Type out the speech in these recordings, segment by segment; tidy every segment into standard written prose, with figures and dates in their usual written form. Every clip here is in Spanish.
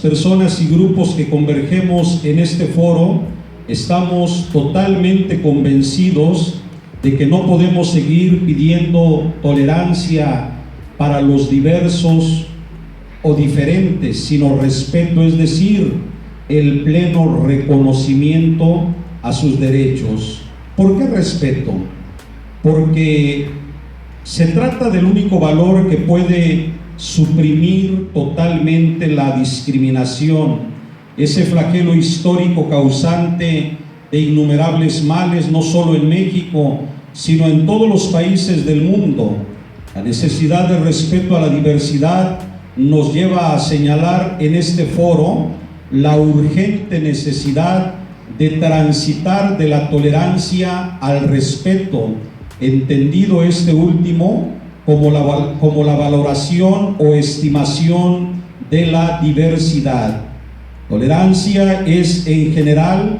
personas y grupos que convergemos en este foro estamos totalmente convencidos de que no podemos seguir pidiendo tolerancia para los diversos o diferentes, sino respeto, es decir, el pleno reconocimiento a sus derechos. ¿Por qué respeto? Porque se trata del único valor que puede suprimir totalmente la discriminación, ese flagelo histórico causante de innumerables males, no solo en México, sino en todos los países del mundo. La necesidad de respeto a la diversidad nos lleva a señalar en este foro la urgente necesidad de transitar de la tolerancia al respeto, entendido este último como la valoración o estimación de la diversidad. Tolerancia es en general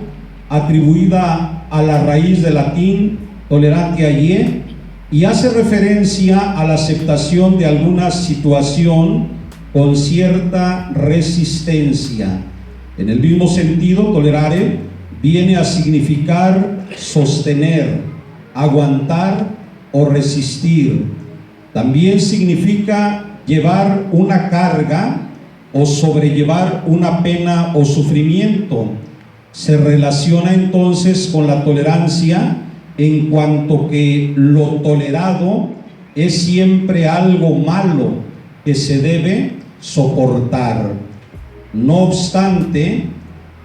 atribuida a la raíz del latín toleratiae y hace referencia a la aceptación de alguna situación con cierta resistencia. En el mismo sentido, tolerare viene a significar sostener, aguantar o resistir. También significa llevar una carga o sobrellevar una pena o sufrimiento. Se relaciona entonces con la tolerancia en cuanto que lo tolerado es siempre algo malo que se debe soportar. No obstante,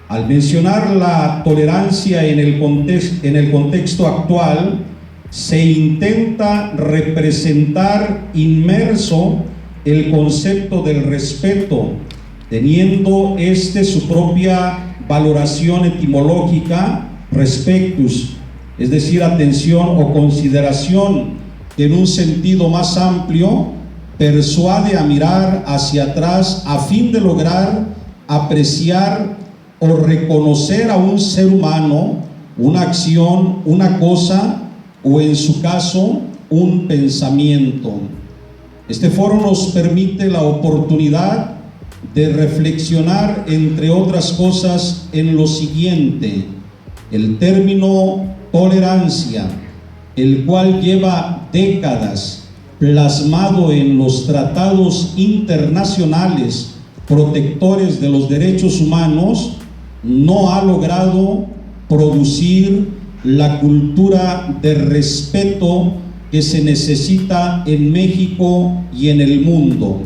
al mencionar la tolerancia en el contexto actual, se intenta representar inmerso el concepto del respeto, teniendo su propia valoración etimológica, respectus, es decir, atención o consideración, que en un sentido más amplio persuade a mirar hacia atrás a fin de lograr apreciar o reconocer a un ser humano, una acción, una cosa o en su caso un pensamiento. Este foro nos permite la oportunidad de reflexionar, entre otras cosas, en lo siguiente: el término tolerancia, el cual lleva décadas plasmado en los tratados internacionales protectores de los derechos humanos, no ha logrado producir la cultura de respeto que se necesita en México y en el mundo.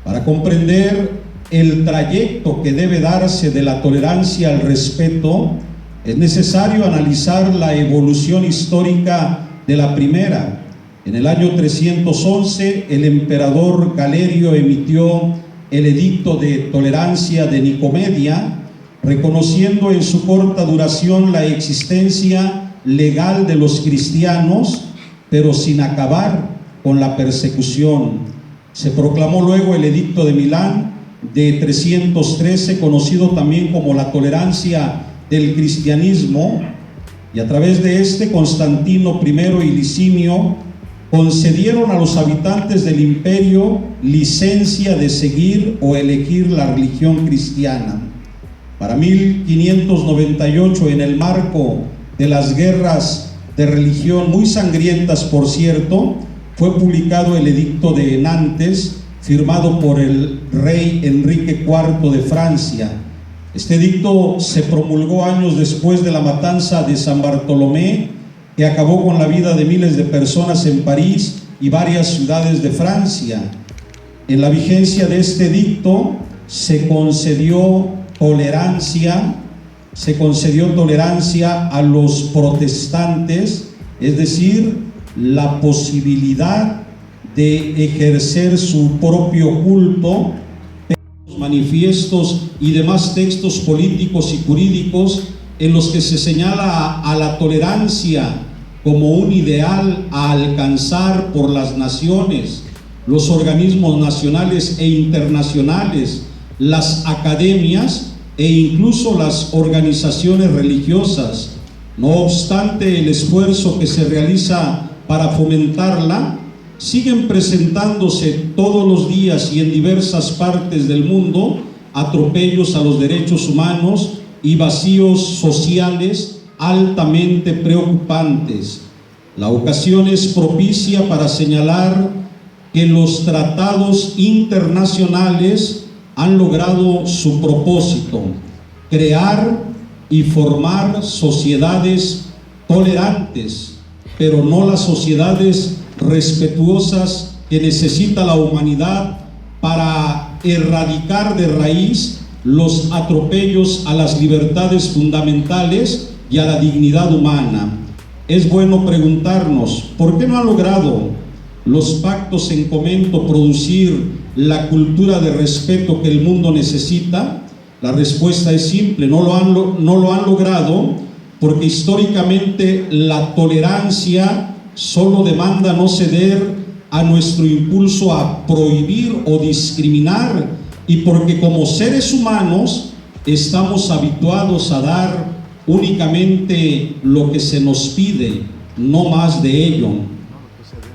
Para comprender el trayecto que debe darse de la tolerancia al respeto, es necesario analizar la evolución histórica de la primera. En el año 311, el emperador Galerio emitió el edicto de tolerancia de Nicomedia, reconociendo en su corta duración la existencia legal de los cristianos, pero sin acabar con la persecución. Se proclamó luego el edicto de Milán de 313, conocido también como la tolerancia del cristianismo, y a través de Constantino I y Licinio concedieron a los habitantes del imperio licencia de seguir o elegir la religión cristiana. Para 1598, en el marco de las guerras de religión, muy sangrientas por cierto, fue publicado el edicto de Nantes, firmado por el rey Enrique IV de Francia. Este edicto se promulgó años después de la matanza de San Bartolomé, que acabó con la vida de miles de personas en París y varias ciudades de Francia. En la vigencia de este edicto se concedió tolerancia a los protestantes, es decir, la posibilidad de ejercer su propio culto, manifiestos y demás textos políticos y jurídicos en los que se señala a la tolerancia como un ideal a alcanzar por las naciones, los organismos nacionales e internacionales, las academias e incluso las organizaciones religiosas. No obstante el esfuerzo que se realiza para fomentarla, siguen presentándose todos los días y en diversas partes del mundo atropellos a los derechos humanos y vacíos sociales altamente preocupantes. La ocasión es propicia para señalar que los tratados internacionales han logrado su propósito: crear y formar sociedades tolerantes, pero no las sociedades respetuosas que necesita la humanidad para erradicar de raíz los atropellos a las libertades fundamentales y a la dignidad humana. Es bueno preguntarnos, ¿por qué no ha logrado los pactos en comento producir la cultura de respeto que el mundo necesita? La respuesta es simple: no lo han logrado porque históricamente la tolerancia solo demanda no ceder a nuestro impulso a prohibir o discriminar, y porque como seres humanos estamos habituados a dar únicamente lo que se nos pide, no más de ello.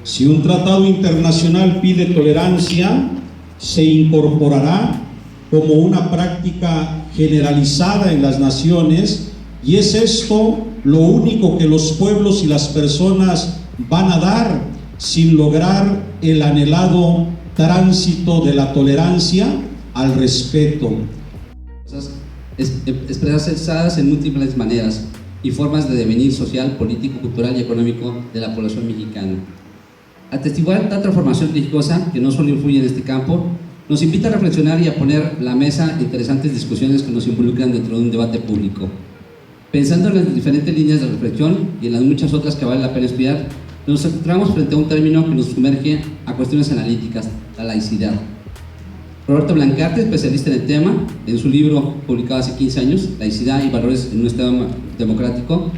Si un tratado internacional pide tolerancia, se incorporará como una práctica generalizada en las naciones, y es esto lo único que los pueblos y las personas van a dar sin lograr el anhelado tránsito de la tolerancia al respeto. Expresadas en múltiples maneras y formas de devenir social, político, cultural y económico de la población mexicana. Atestiguar tal transformación religiosa, que no solo influye en este campo, nos invita a reflexionar y a poner la mesa interesantes discusiones que nos involucran dentro de un debate público. Pensando en las diferentes líneas de reflexión y en las muchas otras que vale la pena estudiar, nos encontramos frente a un término que nos sumerge a cuestiones analíticas: la laicidad. Roberto Blancarte, especialista en el tema, en su libro publicado hace 15 años, Laicidad y valores en un Estado democrático,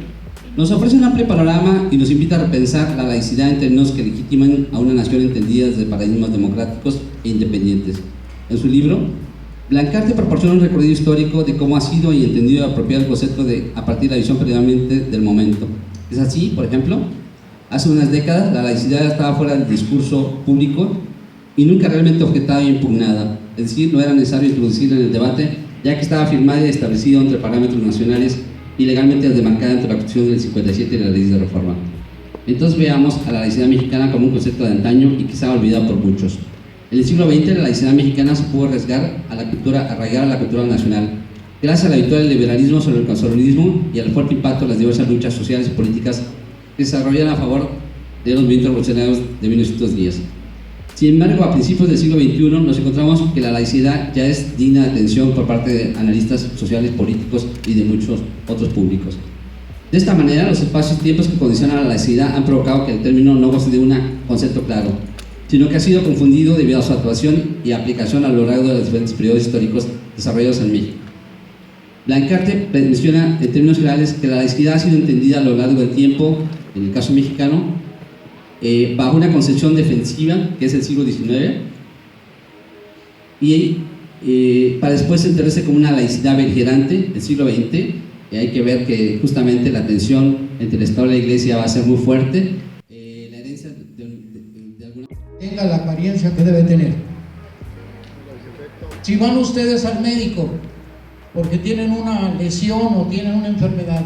nos ofrece un amplio panorama y nos invita a repensar la laicidad en términos que legitiman a una nación entendida desde paradigmas democráticos e independientes. En su libro, Blancarte proporciona un recorrido histórico de cómo ha sido y entendido y apropiado el concepto a partir de la visión predominante del momento. Es así, por ejemplo, hace unas décadas la laicidad estaba fuera del discurso público y nunca realmente objetada e impugnada, es decir, no era necesario introducirla en el debate, ya que estaba firmada y establecida entre parámetros nacionales y legalmente demarcada entre la Constitución del 57 y las leyes de reforma. Entonces veamos a la laicidad mexicana como un concepto de antaño y quizá olvidado por muchos. En el siglo XX la laicidad mexicana se pudo arraigar a la cultura nacional, gracias a la victoria del liberalismo sobre el conservadurismo y al fuerte impacto de las diversas luchas sociales y políticas que se desarrollaron a favor de los movimientos revolucionarios de 1910. Sin embargo, a principios del siglo XXI nos encontramos que la laicidad ya es digna de atención por parte de analistas sociales, políticos y de muchos otros públicos. De esta manera, los espacios y tiempos que condicionan a la laicidad han provocado que el término no goce de un concepto claro, sino que ha sido confundido debido a su actuación y aplicación a lo largo de los diferentes periodos históricos desarrollados en México. Blancarte menciona en términos generales que la laicidad ha sido entendida a lo largo del tiempo, en el caso mexicano, bajo una concepción defensiva, que es el siglo XIX, y para después entenderse como una laicidad beligerante del siglo XX. Hay que ver que justamente la tensión entre el Estado y la Iglesia va a ser muy fuerte. La herencia de alguna... Tenga la apariencia que debe tener. Si van ustedes al médico porque tienen una lesión o tienen una enfermedad,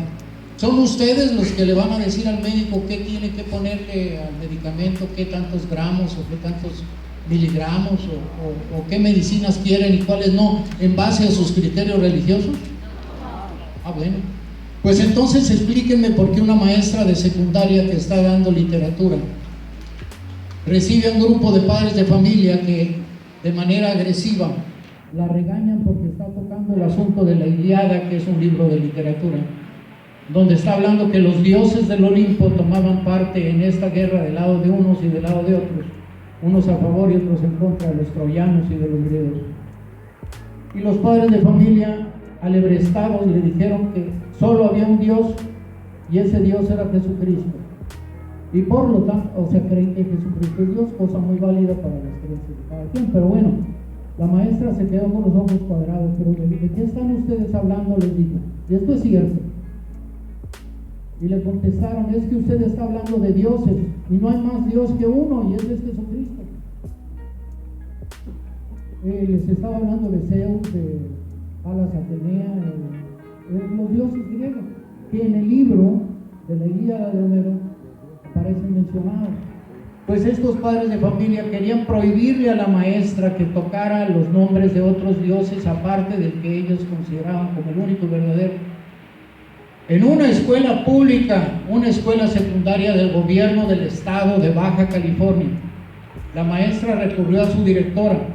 son ustedes los que le van a decir al médico qué tiene que ponerle al medicamento, qué tantos gramos o qué tantos miligramos o qué medicinas quieren y cuáles no, en base a sus criterios religiosos. Bueno, pues entonces explíquenme por qué una maestra de secundaria que está dando literatura recibe a un grupo de padres de familia que de manera agresiva la regañan porque está tocando el asunto de la Ilíada, que es un libro de literatura, donde está hablando que los dioses del Olimpo tomaban parte en esta guerra del lado de unos y del lado de otros, unos a favor y otros en contra de los troyanos y de los griegos. Y los padres de familia, alebrestados, le dijeron que solo había un Dios y ese Dios era Jesucristo. Y por lo tanto, creen que Jesucristo es Dios, cosa muy válida para las creencias de cada quien. Pero bueno, la maestra se quedó con los ojos cuadrados. Pero ¿de qué están ustedes hablando?, les dijo. Y esto es cierto. Y le contestaron: es que usted está hablando de dioses y no hay más Dios que uno, y ese es Jesucristo. Les estaba hablando de Zeus, de Palas Atenea, los dioses griegos, que en el libro de la Ilíada de Homero aparecen mencionados. Pues estos padres de familia querían prohibirle a la maestra que tocara los nombres de otros dioses aparte del que ellos consideraban como el único y verdadero. En una escuela pública, una escuela secundaria del gobierno del estado de Baja California, la maestra recurrió a su directora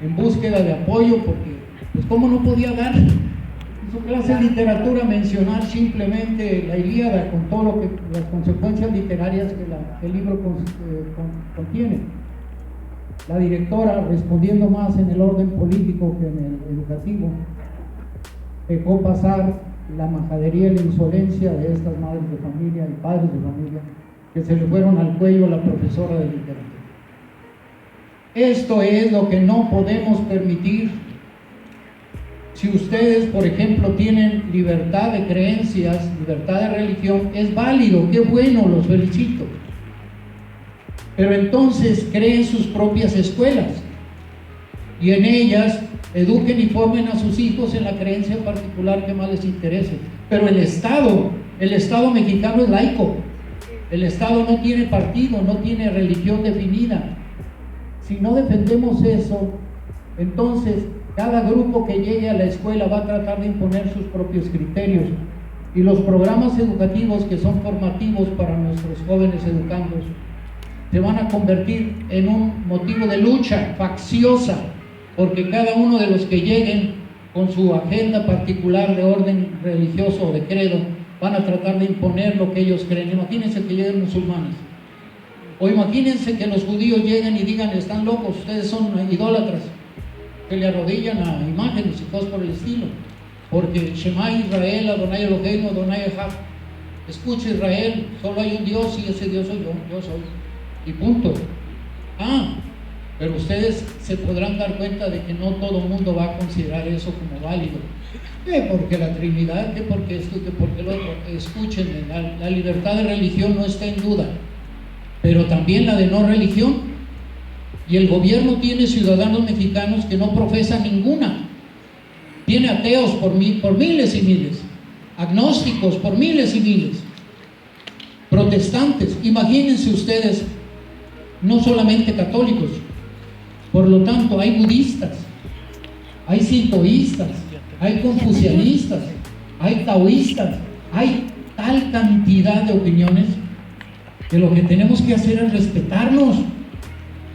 en búsqueda de apoyo porque, pues, ¿cómo no podía dar en su clase de literatura mencionar simplemente la Ilíada con todo lo que las consecuencias literarias que el libro contiene? La directora, respondiendo más en el orden político que en el educativo, dejó pasar la majadería y la insolencia de estas madres de familia y padres de familia que se le fueron al cuello a la profesora de literatura. Esto es lo que no podemos permitir. Si ustedes, por ejemplo, tienen libertad de creencias, libertad de religión, es válido, qué bueno, los felicito. Pero entonces creen sus propias escuelas y en ellas eduquen y formen a sus hijos en la creencia particular que más les interese. Pero el Estado mexicano es laico. El Estado no tiene partido, no tiene religión definida. Si no defendemos eso, entonces cada grupo que llegue a la escuela va a tratar de imponer sus propios criterios. Y los programas educativos que son formativos para nuestros jóvenes educandos se van a convertir en un motivo de lucha facciosa, porque cada uno de los que lleguen con su agenda particular de orden religioso o de credo van a tratar de imponer lo que ellos creen. Imagínense que lleguen musulmanes, o imagínense que los judíos lleguen y digan: están locos, ustedes son idólatras, que le arrodillan a imágenes y cosas por el estilo, porque Shema Israel, Adonai Eloheinu, Adonai Echad. Escucha, Israel, solo hay un Dios y ese Dios soy yo soy, y punto. Pero ustedes se podrán dar cuenta de que no todo el mundo va a considerar eso como válido. Porque la Trinidad, que porque esto, que porque lo otro. Escúchenme, la libertad de religión no está en duda, pero también la de no religión. Y el gobierno tiene ciudadanos mexicanos que no profesan ninguna. Tiene ateos por miles y miles, agnósticos por miles y miles, protestantes. Imagínense ustedes, no solamente católicos. Por lo tanto, hay budistas, hay sintoístas, hay confucianistas, hay taoístas, hay tal cantidad de opiniones que lo que tenemos que hacer es respetarnos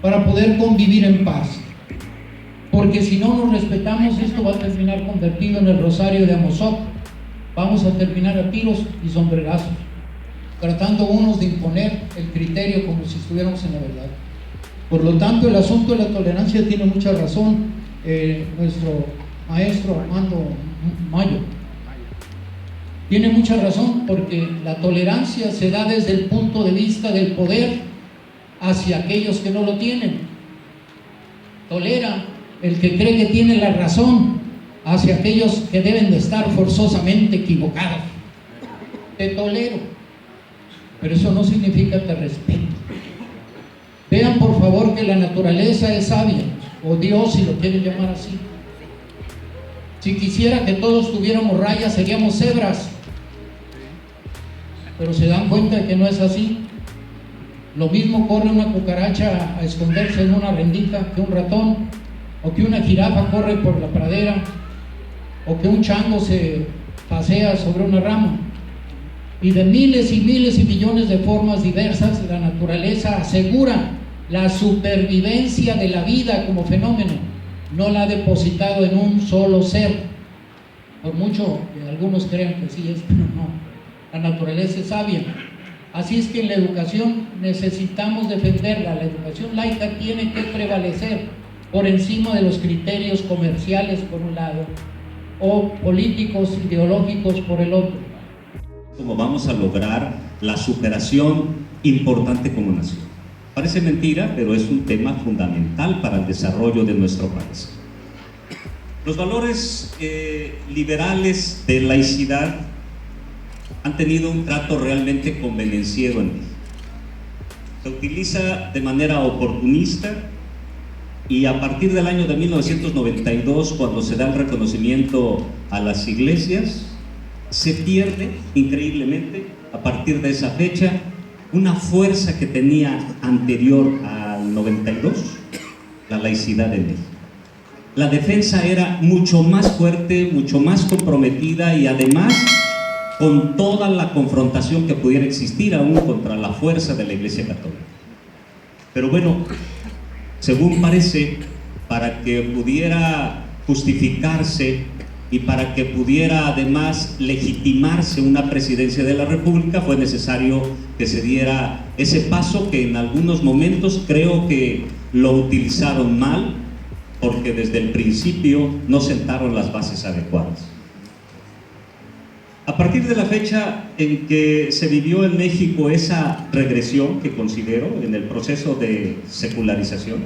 para poder convivir en paz. Porque si no nos respetamos, esto va a terminar convertido en el rosario de Amozoc. Vamos a terminar a tiros y sombrerazos, tratando unos de imponer el criterio como si estuviéramos en la verdad. Por lo tanto, el asunto de la tolerancia tiene mucha razón nuestro maestro Armando Mayo. Tiene mucha razón, porque la tolerancia se da desde el punto de vista del poder hacia aquellos que no lo tienen. Tolera el que cree que tiene la razón hacia aquellos que deben de estar forzosamente equivocados. Te tolero, pero eso no significa te respeto. Vean por favor que la naturaleza es sabia, o Dios, si lo quieren llamar así. Si quisiera que todos tuviéramos rayas, seríamos cebras, pero se dan cuenta de que no es así. Lo mismo corre una cucaracha a esconderse en una rendija que un ratón, o que una jirafa corre por la pradera, o que un chango se pasea sobre una rama. Y de miles y miles y millones de formas diversas, la naturaleza asegura la supervivencia de la vida como fenómeno. No la ha depositado en un solo ser, por mucho que algunos crean que sí es, pero no. La naturaleza es sabia. Así es que en la educación necesitamos defenderla. La educación laica tiene que prevalecer por encima de los criterios comerciales por un lado, o políticos, ideológicos por el otro. ¿Cómo vamos a lograr la superación importante como nación? Parece mentira, pero es un tema fundamental para el desarrollo de nuestro país. Los valores liberales de laicidad han tenido un trato realmente convenenciero en México. Se utiliza de manera oportunista Y a partir del año de 1992, cuando se da el reconocimiento a las iglesias, se pierde increíblemente, a partir de esa fecha, una fuerza que tenía anterior al 92, la laicidad en México. La defensa era mucho más fuerte, mucho más comprometida y además con toda la confrontación que pudiera existir aún contra la fuerza de la Iglesia Católica. Pero bueno, según parece, para que pudiera justificarse y para que pudiera además legitimarse una presidencia de la República, fue necesario que se diera ese paso que en algunos momentos creo que lo utilizaron mal, porque desde el principio no sentaron las bases adecuadas. A partir de la fecha en que se vivió en México esa regresión que considero en el proceso de secularización,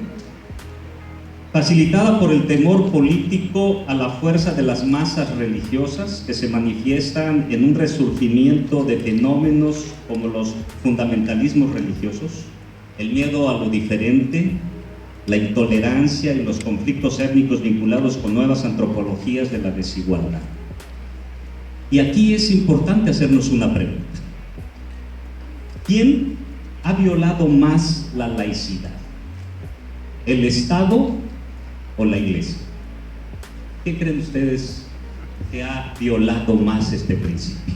facilitada por el temor político a la fuerza de las masas religiosas que se manifiestan en un resurgimiento de fenómenos como los fundamentalismos religiosos, el miedo a lo diferente, la intolerancia y los conflictos étnicos vinculados con nuevas antropologías de la desigualdad. Y aquí es importante hacernos una pregunta. ¿Quién ha violado más la laicidad? ¿El Estado o la Iglesia? ¿Qué creen ustedes que ha violado más este principio?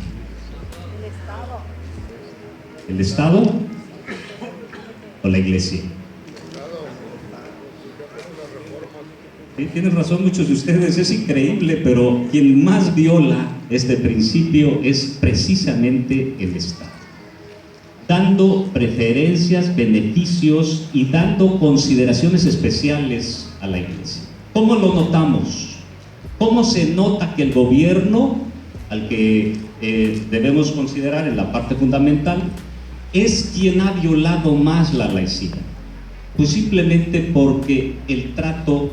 ¿El Estado o la Iglesia? Sí, tienen razón muchos de ustedes, es increíble, pero quien más viola este principio es precisamente el Estado, dando preferencias, beneficios y dando consideraciones especiales a la Iglesia. ¿Cómo lo notamos? ¿Cómo se nota que el gobierno, al que debemos considerar en la parte fundamental, es quien ha violado más la laicidad? Pues simplemente porque el trato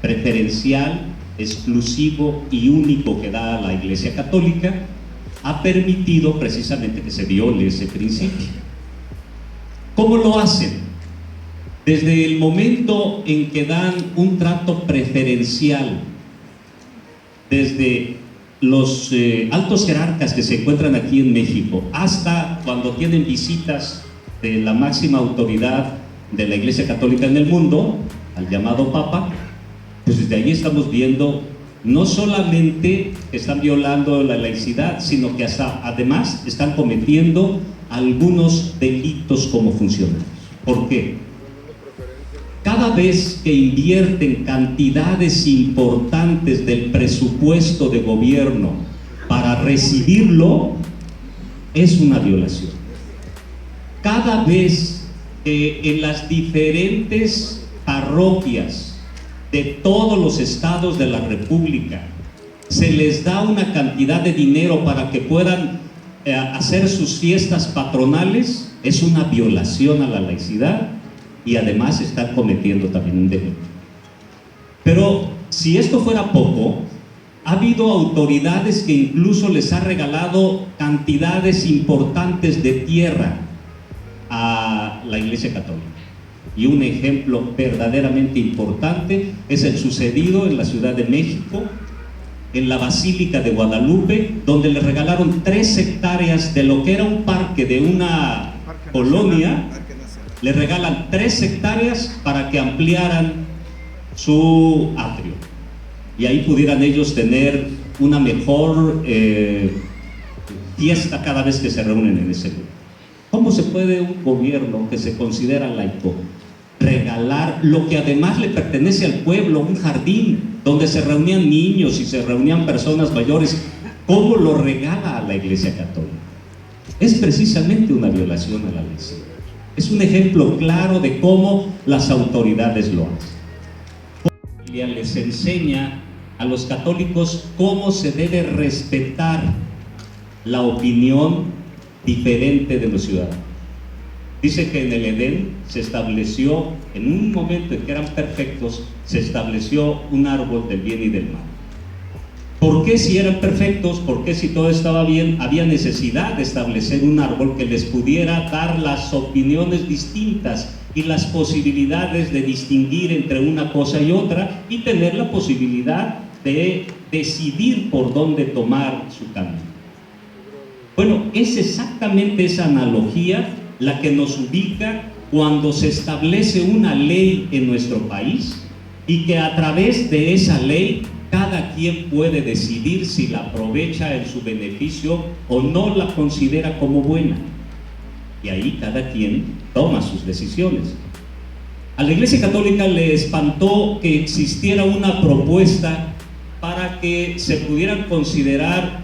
preferencial, exclusivo y único que da la Iglesia Católica ha permitido precisamente que se viole ese principio. ¿Cómo lo hacen? Desde el momento en que dan un trato preferencial, desde los altos jerarcas que se encuentran aquí en México, hasta cuando tienen visitas de la máxima autoridad de la Iglesia Católica en el mundo, al llamado Papa, pues desde ahí estamos viendo no solamente que están violando la laicidad, sino que hasta además están cometiendo algunos delitos como funcionarios. ¿Por qué? Cada vez que invierten cantidades importantes del presupuesto de gobierno para recibirlo, es una violación. Cada vez que en las diferentes parroquias de todos los estados de la República se les da una cantidad de dinero para que puedan hacer sus fiestas patronales, es una violación a la laicidad y además están cometiendo también un delito. Pero si esto fuera poco, ha habido autoridades que incluso les ha regalado cantidades importantes de tierra a la Iglesia Católica. Y un ejemplo verdaderamente importante es el sucedido en la Ciudad de México, en la Basílica de Guadalupe, donde le regalaron 3 hectáreas de lo que era un parque de una colonia, le regalan 3 hectáreas para que ampliaran su atrio y ahí pudieran ellos tener una mejor fiesta cada vez que se reúnen en ese lugar. ¿Cómo se puede un gobierno que se considera laico regalar lo que además le pertenece al pueblo, un jardín donde se reunían niños y se reunían personas mayores? ¿Cómo lo regala a la Iglesia Católica? Es precisamente una violación a la ley. Es un ejemplo claro de cómo las autoridades lo hacen. La Biblia les enseña a los católicos cómo se debe respetar la opinión diferente de los ciudadanos. Dice que en el Edén se estableció, en un momento en que eran perfectos, se estableció un árbol del bien y del mal. ¿Por qué si eran perfectos? ¿Por qué si todo estaba bien? Había necesidad de establecer un árbol que les pudiera dar las opiniones distintas y las posibilidades de distinguir entre una cosa y otra y tener la posibilidad de decidir por dónde tomar su camino. Bueno, es exactamente esa analogía la que nos ubica cuando se establece una ley en nuestro país y que a través de esa ley cada quien puede decidir si la aprovecha en su beneficio o no la considera como buena. Y ahí cada quien toma sus decisiones. A la Iglesia Católica le espantó que existiera una propuesta para que se pudieran considerar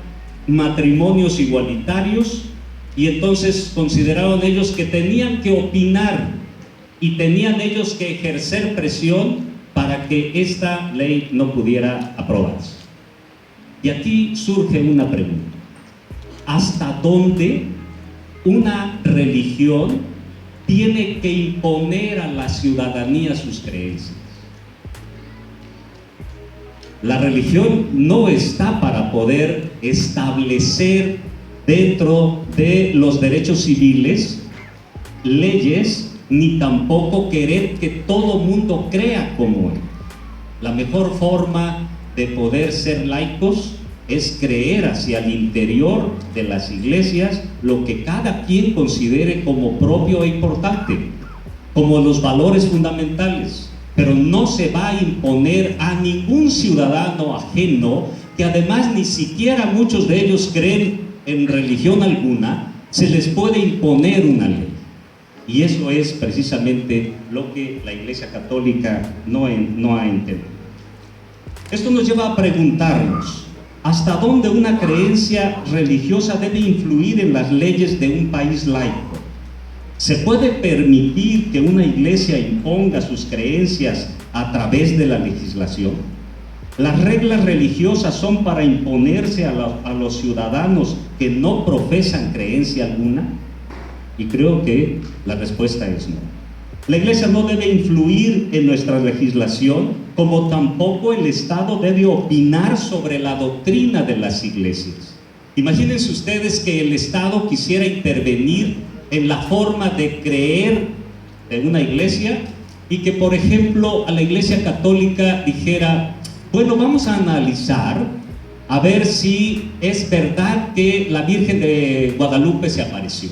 matrimonios igualitarios, y entonces consideraron ellos que tenían que opinar y tenían ellos que ejercer presión para que esta ley no pudiera aprobarse. Y aquí surge una pregunta: ¿hasta dónde una religión tiene que imponer a la ciudadanía sus creencias? La religión no está para poder establecer dentro de los derechos civiles leyes, ni tampoco querer que todo mundo crea como él. La mejor forma de poder ser laicos es creer hacia el interior de las iglesias lo que cada quien considere como propio e importante, como los valores fundamentales, pero no se va a imponer a ningún ciudadano ajeno, que además ni siquiera muchos de ellos creen en religión alguna, se les puede imponer una ley. Y eso es precisamente lo que la Iglesia Católica no ha entendido. Esto nos lleva a preguntarnos: ¿hasta dónde una creencia religiosa debe influir en las leyes de un país laico? ¿Se puede permitir que una iglesia imponga sus creencias a través de la legislación? ¿Las reglas religiosas son para imponerse a los ciudadanos que no profesan creencia alguna? Y creo que la respuesta es no. La Iglesia no debe influir en nuestra legislación, como tampoco el Estado debe opinar sobre la doctrina de las iglesias. Imagínense ustedes que el Estado quisiera intervenir en la forma de creer de una iglesia y que, por ejemplo, a la Iglesia Católica dijera: bueno, vamos a analizar a ver si es verdad que la Virgen de Guadalupe se apareció.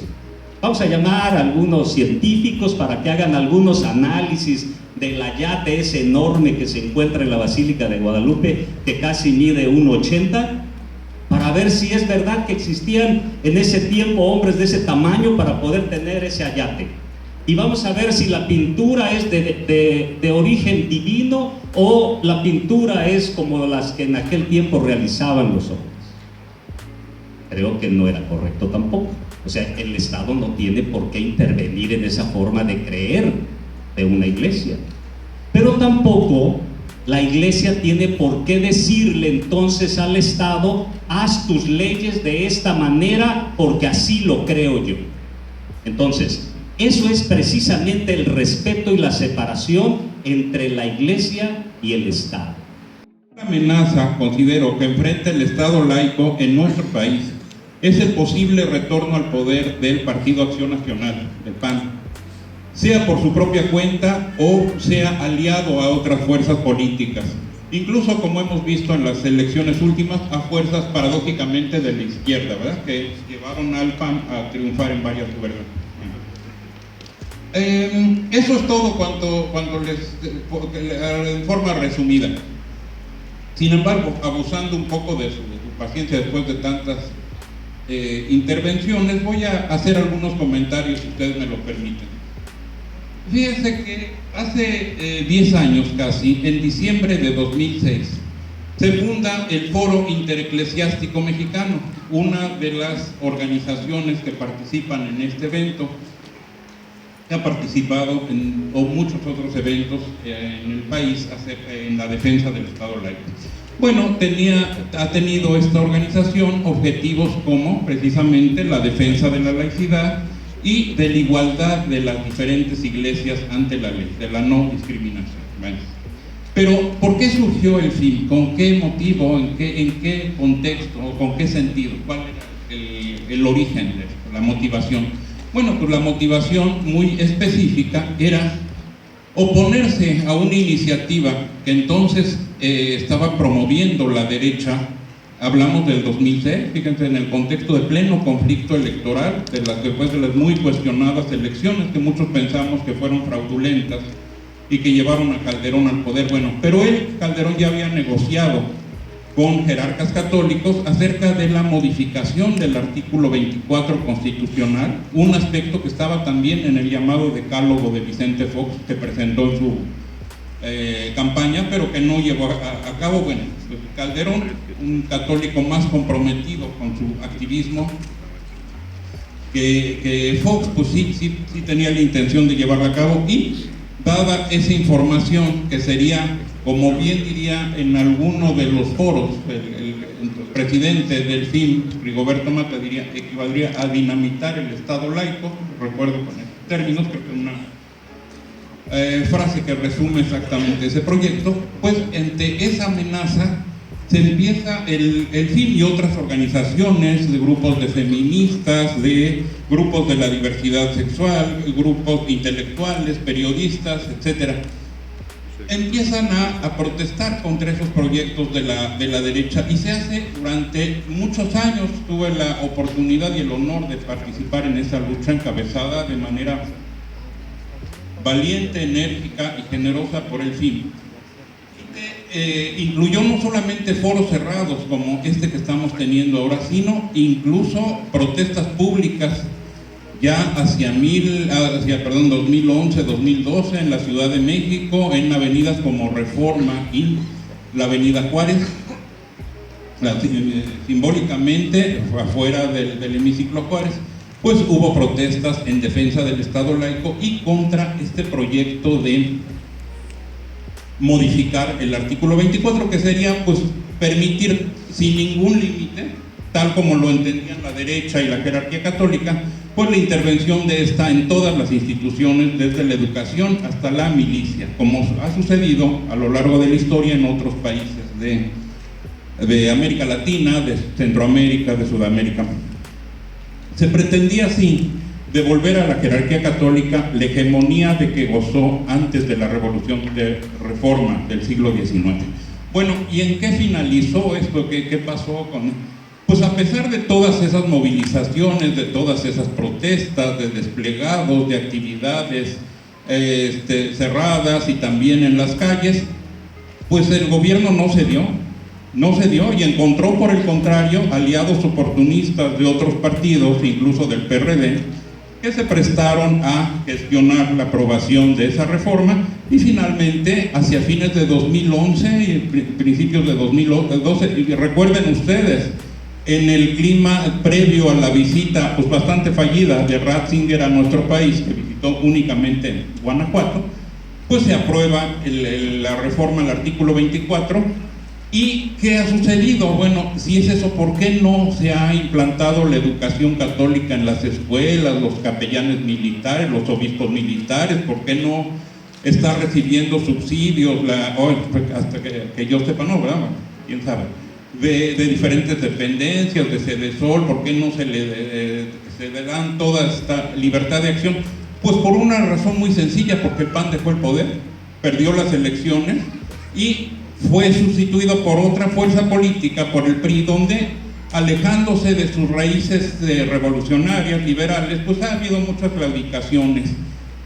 Vamos a llamar a algunos científicos para que hagan algunos análisis del ayate ese enorme que se encuentra en la Basílica de Guadalupe, que casi mide 1,80, para ver si es verdad que existían en ese tiempo hombres de ese tamaño para poder tener ese ayate. Y vamos a ver si la pintura es de origen divino o la pintura es como las que en aquel tiempo realizaban los hombres. Creo que no era correcto tampoco. O sea, el Estado no tiene por qué intervenir en esa forma de creer de una iglesia. Pero tampoco la iglesia tiene por qué decirle entonces al Estado: haz tus leyes de esta manera porque así lo creo yo. Entonces, eso es precisamente el respeto y la separación entre la iglesia y el Estado. La amenaza, considero, que enfrenta el Estado laico en nuestro país es el posible retorno al poder del Partido Acción Nacional, del PAN, sea por su propia cuenta o sea aliado a otras fuerzas políticas, incluso, como hemos visto en las elecciones últimas, a fuerzas paradójicamente de la izquierda, ¿verdad?, que llevaron al PAN a triunfar en varias gobernaciones. Eso es todo en forma resumida. Sin embargo, abusando un poco de su paciencia después de tantas intervenciones, voy a hacer algunos comentarios, si ustedes me lo permiten. Fíjense que hace 10 años casi, en diciembre de 2006, se funda el Foro Intereclesiástico Mexicano, una de las organizaciones que participan en este evento, que ha participado en muchos otros eventos en el país en la defensa del Estado laico. Bueno, ha tenido esta organización objetivos como precisamente la defensa de la laicidad y de la igualdad de las diferentes iglesias ante la ley, de la no discriminación. Bueno, pero ¿por qué surgió el fin? ¿Con qué motivo? ¿En qué contexto? ¿O con qué sentido? ¿Cuál era el origen de esto, la motivación? Bueno, pues la motivación muy específica era oponerse a una iniciativa que entonces estaba promoviendo la derecha. Hablamos del 2006, fíjense, en el contexto de pleno conflicto electoral, después de las muy cuestionadas elecciones que muchos pensamos que fueron fraudulentas y que llevaron a Calderón al poder. Bueno, pero Calderón ya había negociado con jerarcas católicos acerca de la modificación del artículo 24 constitucional, un aspecto que estaba también en el llamado decálogo de Vicente Fox, que presentó en su campaña, pero que no llevó a cabo. Bueno, Calderón, un católico más comprometido con su activismo que Fox, pues sí tenía la intención de llevarla a cabo, y dada esa información, que sería, como bien diría en alguno de los foros, el presidente del FIM, Rigoberto Mata, equivaldría a dinamitar el Estado laico, recuerdo con esos términos, creo que es una frase que resume exactamente ese proyecto. Pues ante esa amenaza se empieza el FIM y otras organizaciones, de grupos de feministas, de grupos de la diversidad sexual, grupos intelectuales, periodistas, etcétera, empiezan a protestar contra esos proyectos de la derecha, y se hace durante muchos años. Tuve la oportunidad y el honor de participar en esa lucha, encabezada de manera valiente, enérgica y generosa por el FIM. Incluyó no solamente foros cerrados como este que estamos teniendo ahora, sino incluso protestas públicas ya hacia 2011, 2012 en la Ciudad de México, en avenidas como Reforma y la Avenida Juárez, simbólicamente afuera del hemiciclo Juárez. Pues hubo protestas en defensa del Estado laico y contra este proyecto de modificar el artículo 24, que sería pues permitir sin ningún límite, tal como lo entendían la derecha y la jerarquía católica, pues la intervención de esta en todas las instituciones, desde la educación hasta la milicia, como ha sucedido a lo largo de la historia en otros países de América Latina, de Centroamérica, de Sudamérica. Se pretendía así devolver a la jerarquía católica la hegemonía de que gozó antes de la Revolución de Reforma del siglo XIX. Bueno, ¿y en qué finalizó esto? ¿Qué pasó con...? Pues a pesar de todas esas movilizaciones, de todas esas protestas, de desplegados, de actividades cerradas y también en las calles, pues el gobierno no cedió y encontró, por el contrario, aliados oportunistas de otros partidos, incluso del PRD, que se prestaron a gestionar la aprobación de esa reforma, y finalmente, hacia fines de 2011 y principios de 2012, y recuerden ustedes, en el clima previo a la visita pues bastante fallida de Ratzinger a nuestro país, que visitó únicamente Guanajuato, pues se aprueba la reforma al artículo 24. ¿Y qué ha sucedido? Bueno, si es eso, ¿por qué no se ha implantado la educación católica en las escuelas, los capellanes militares, los obispos militares? ¿Por qué no está recibiendo subsidios, hasta que yo sepa, no, ¿verdad? ¿Quién sabe? De diferentes dependencias, de Sedesol? ¿Por qué no se le dan toda esta libertad de acción? Pues por una razón muy sencilla, porque el PAN dejó el poder, perdió las elecciones y fue sustituido por otra fuerza política, por el PRI, donde, alejándose de sus raíces revolucionarias, liberales, pues ha habido muchas claudicaciones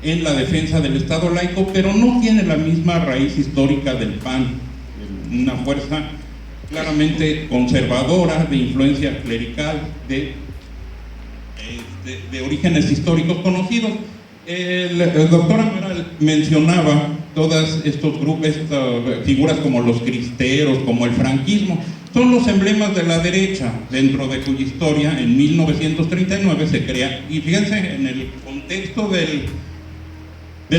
en la defensa del Estado laico, pero no tiene la misma raíz histórica del PAN, una fuerza claramente conservadora, de influencia clerical, de orígenes históricos conocidos. El doctor Amaral mencionaba todas estos grupos, figuras como los cristeros, como el franquismo, son los emblemas de la derecha, dentro de cuya historia en 1939 se crea, y fíjense, en el contexto del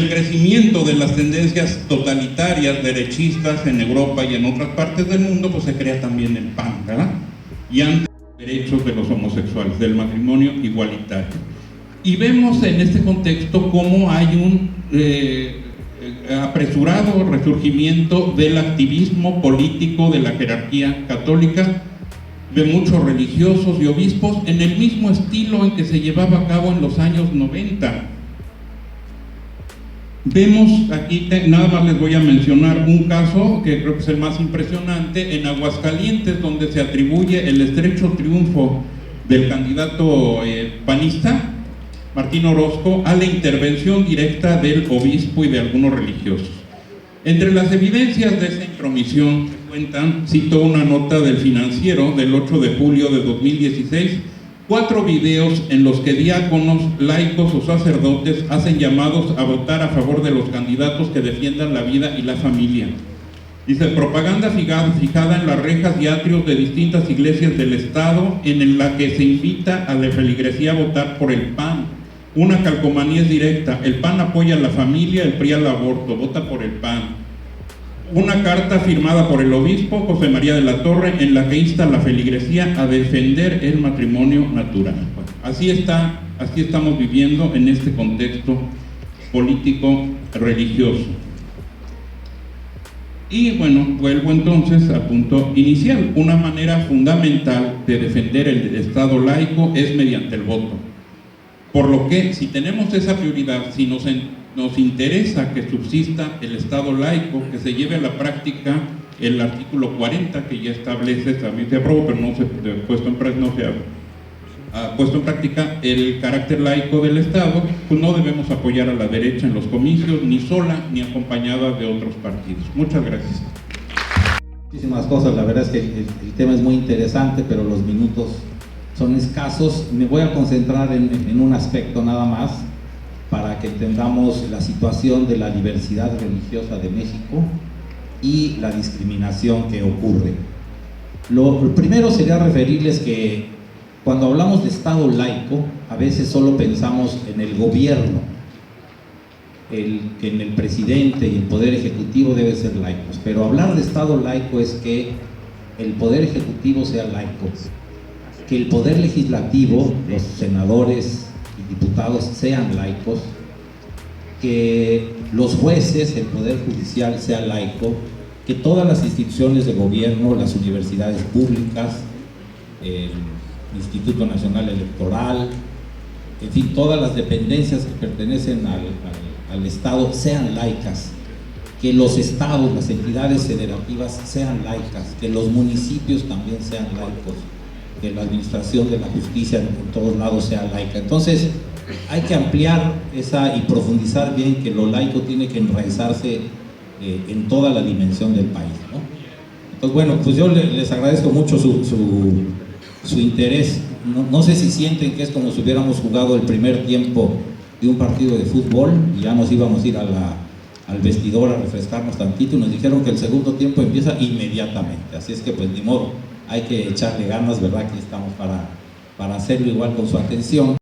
crecimiento de las tendencias totalitarias derechistas en Europa y en otras partes del mundo, pues se crea también el PAN, ¿verdad? Y antes los derechos de los homosexuales, del matrimonio igualitario. Y vemos en este contexto cómo hay un apresurado resurgimiento del activismo político de la jerarquía católica, de muchos religiosos y obispos en el mismo estilo en que se llevaba a cabo en los años 90. Vemos aquí, nada más les voy a mencionar un caso que creo que es el más impresionante, en Aguascalientes, donde se atribuye el estrecho triunfo del candidato panista, Martín Orozco, a la intervención directa del obispo y de algunos religiosos. Entre las evidencias de esa intromisión que cuentan, cito una nota del Financiero del 8 de julio de 2016, 4 videos en los que diáconos, laicos o sacerdotes hacen llamados a votar a favor de los candidatos que defiendan la vida y la familia. Dice, propaganda fijada en las rejas y atrios de distintas iglesias del Estado, en la que se invita a la feligresía a votar por el PAN. Una calcomanía es directa, el PAN apoya a la familia, el PRI al aborto, vota por el PAN. Una carta firmada por el obispo José María de la Torre, en la que insta a la feligresía a defender el matrimonio natural. Así estamos viviendo en este contexto político religioso. Y bueno, vuelvo entonces al punto inicial. Una manera fundamental de defender el Estado laico es mediante el voto. Por lo que, si tenemos esa prioridad, si nos interesa que subsista el Estado laico, que se lleve a la práctica el artículo 40, que ya establece, también se aprobó, pero no se ha puesto en práctica el carácter laico del Estado, pues no debemos apoyar a la derecha en los comicios, ni sola ni acompañada de otros partidos. Muchas gracias. Muchísimas cosas, la verdad es que el tema es muy interesante, pero los minutos son escasos. Me voy a concentrar en un aspecto nada más, para que entendamos la situación de la diversidad religiosa de México y la discriminación que ocurre. Lo primero sería referirles que cuando hablamos de Estado laico, a veces solo pensamos en el gobierno, que en el presidente y el poder ejecutivo deben ser laicos, pero hablar de Estado laico es que el poder ejecutivo sea laico, que el poder legislativo, los senadores y diputados sean laicos, que los jueces, el poder judicial sea laico, que todas las instituciones de gobierno, las universidades públicas, el Instituto Nacional Electoral, en fin, todas las dependencias que pertenecen al Estado sean laicas, que los estados, las entidades federativas sean laicas, que los municipios también sean laicos, que la administración de la justicia en todos lados sea laica. Entonces hay que ampliar y profundizar bien que lo laico tiene que enraizarse en toda la dimensión del país, ¿no? Entonces bueno, pues yo les agradezco mucho su interés. No sé si sienten que es como si hubiéramos jugado el primer tiempo de un partido de fútbol y ya nos íbamos a ir al vestidor a refrescarnos tantito, y nos dijeron que el segundo tiempo empieza inmediatamente, así es que pues ni modo, hay que echarle ganas, ¿verdad? Que estamos para hacerlo igual con su atención.